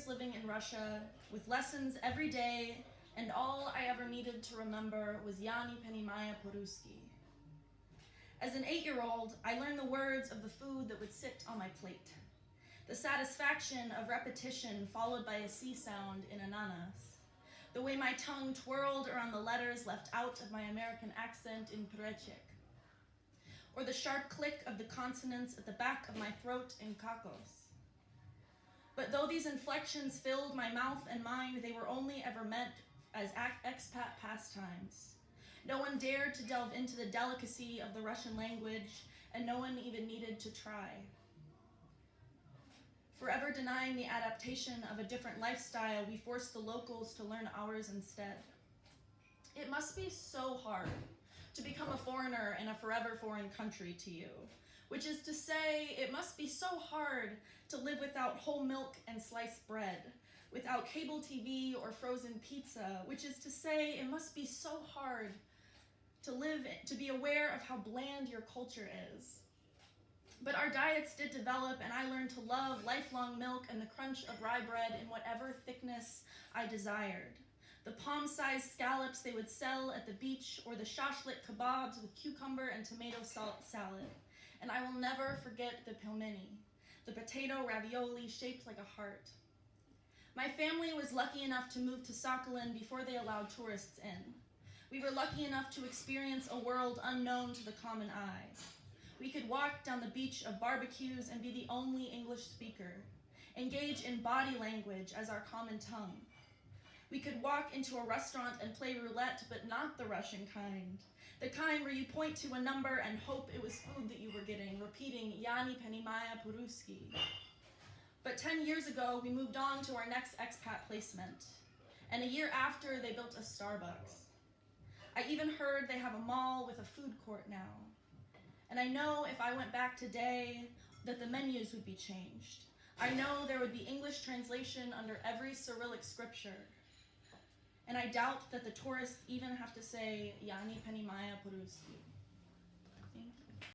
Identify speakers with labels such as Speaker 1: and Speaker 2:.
Speaker 1: living in Russia, with lessons every day, and all I ever needed to remember was Yani Penymaya po-Ruski. As an 8-year-old, I learned the words of the food that would sit on my plate, the satisfaction of repetition followed by a C sound in ananas, the way my tongue twirled around the letters left out of my American accent in Prechik, or the sharp click of the consonants at the back of my throat in kakos. But though these inflections filled my mouth and mind, they were only ever meant as expat pastimes. No one dared to delve into the delicacy of the Russian language, and no one even needed to try. Forever denying the adaptation of a different lifestyle, we forced the locals to learn ours instead. It must be so hard to become a foreigner in a forever foreign country to you, which is to say, it must be so hard to live without whole milk and sliced bread, without cable TV or frozen pizza, which is to say, it must be so hard to be aware of how bland your culture is. But our diets did develop, and I learned to love lifelong milk and the crunch of rye bread in whatever thickness I desired. The palm-sized scallops they would sell at the beach, or the shashlik kebabs with cucumber and tomato salad. And I will never forget the pelmeni, the potato ravioli shaped like a heart. My family was lucky enough to move to Sakhalin before they allowed tourists in. We were lucky enough to experience a world unknown to the common eye. We could walk down the beach of barbecues and be the only English speaker, engage in body language as our common tongue. We could walk into a restaurant and play roulette, but not the Russian kind, the kind where you point to a number and hope it was food that you were getting, repeating Yani Penymaya po-Ruski. But 10 years ago, we moved on to our next expat placement, and a year after, they built a Starbucks. I even heard they have a mall with a food court now. And I know if I went back today that the menus would be changed. I know there would be English translation under every Cyrillic scripture. And I doubt that the tourists even have to say Yani Penymaya po-Ruski.